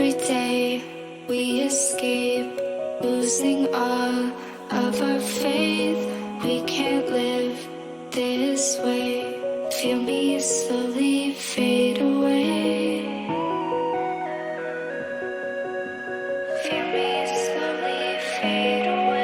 Every day we escape, losing all of our faith. We can't live this way. Feel me slowly fade away. Feel me slowly fade away.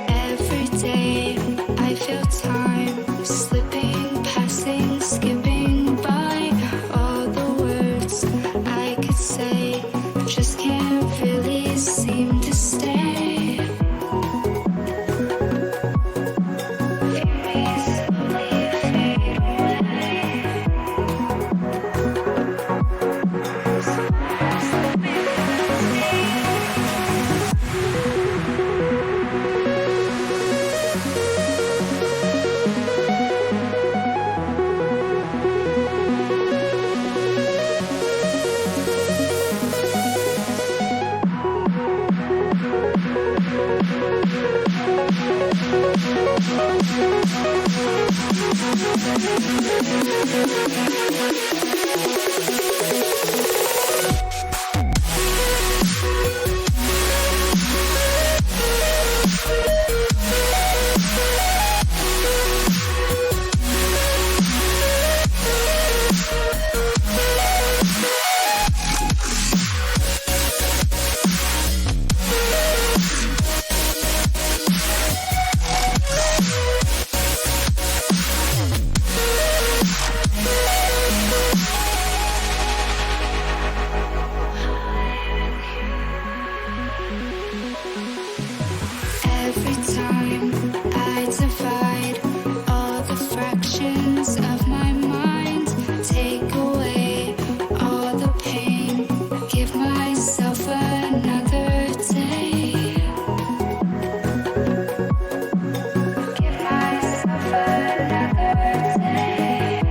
Every day I feel time slipping, passing, skipping by. All the words I could say just can't really seem to stay. Feel me slowly fade away. Every time I divide all the fractions of my mind, take away all the pain, give myself another day. Give myself another day.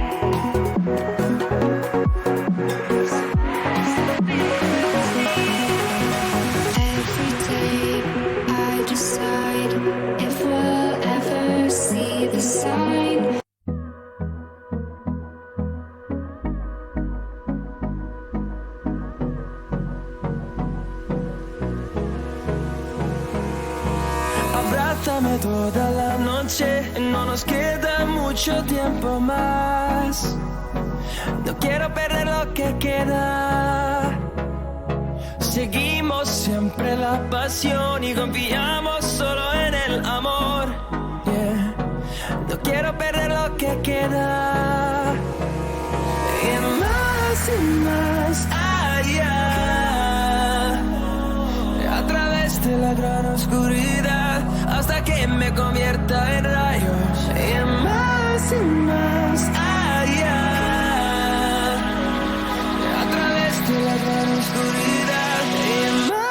Every day I decide if we'll ever see the sign. Abrázame toda la noche, no nos queda mucho tiempo más. No quiero perder lo que queda. Seguimos siempre la pasión y confiamos solo en el amor. Yeah. No quiero perder lo que queda. Y más allá, a través de la gran oscuridad, hasta que me convierta en rayos. Y más allá, a través de la gran oscuridad. Y más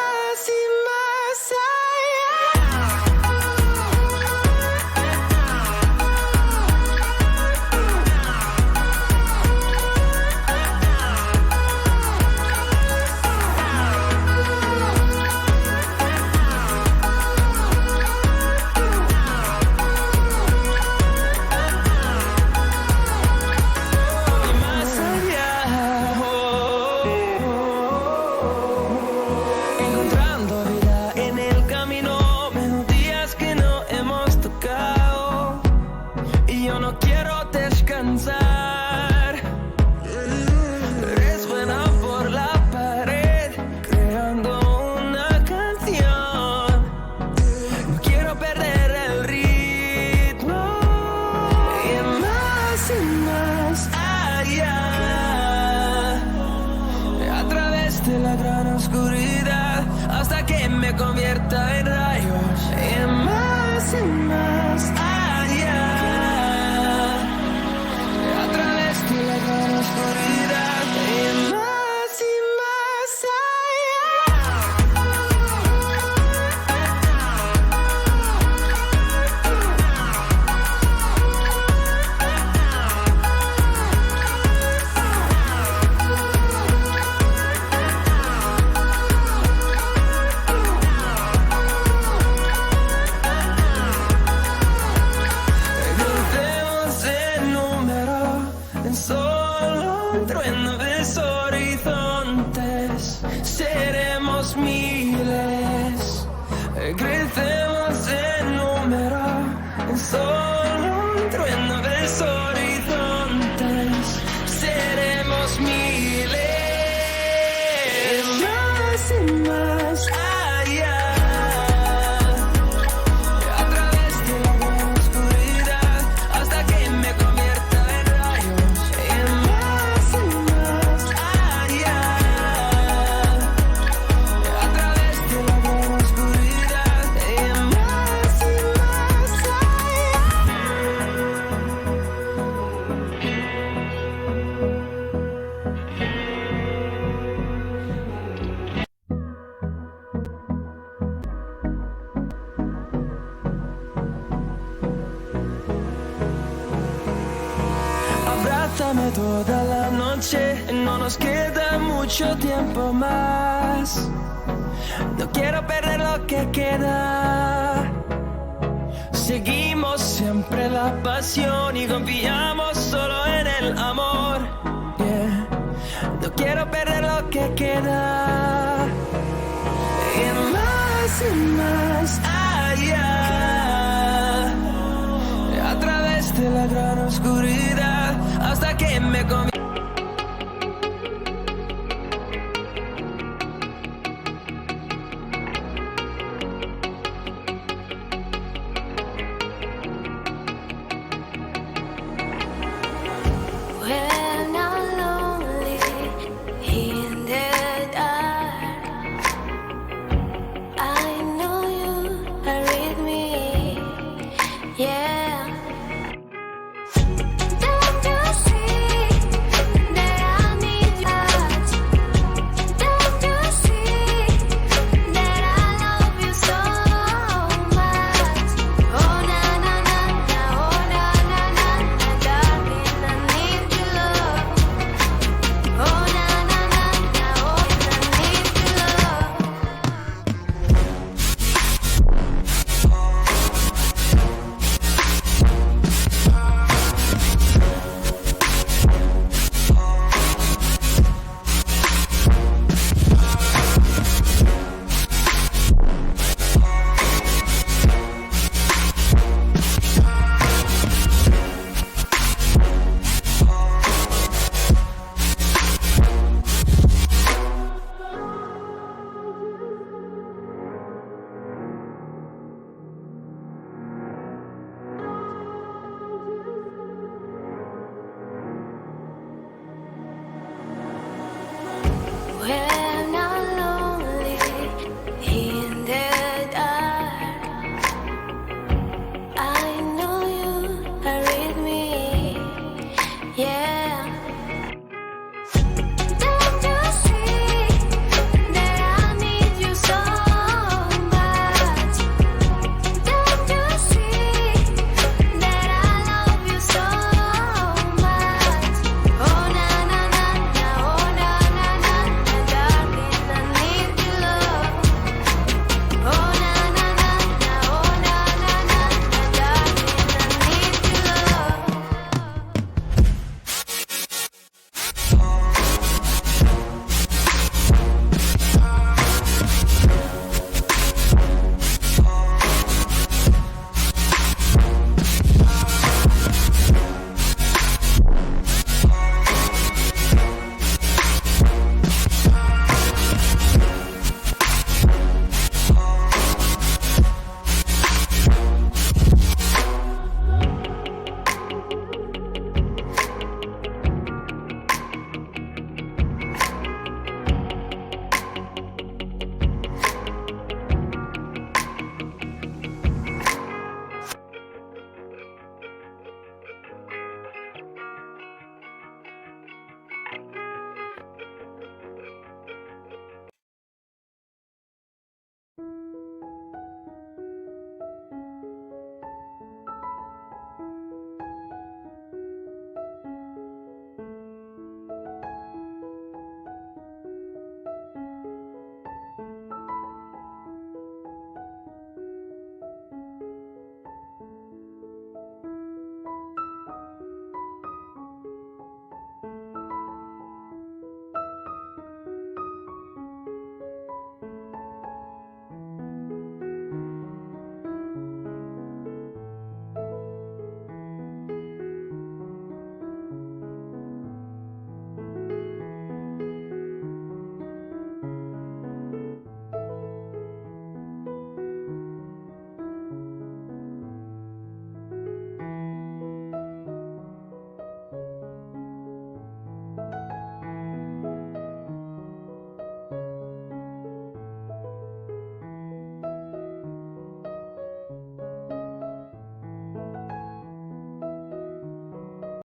me convierta en rayos. Y más allá, a través de la gran oscuridad. Y más allá. trueno de horizontes. Seremos miles, crecemos en número. Solo un trueno de horizontes. Seremos miles, más y más allá. A través de la gran oscuridad, hasta que me convierta en rayos. Y más allá. A través de la gran oscuridad, y más allá. Abrázame toda la noche, no nos queda mucho tiempo más. No quiero perder lo que queda. Seguimos siempre la pasión y confiamos solo en el amor. Yeah. No quiero perder lo que queda. Y más allá. A través de la gran oscuridad, hasta que me convierta. When I'm lonely in the dark, I know you are with me, yeah. Don't you see that I need your touch? Don't you see that I love you so much? Oh na na na na, oh na na na na, darling, I need your love. Oh na na na na, oh I need your love. When I'm lonely in the dark, I know you are with me, yeah.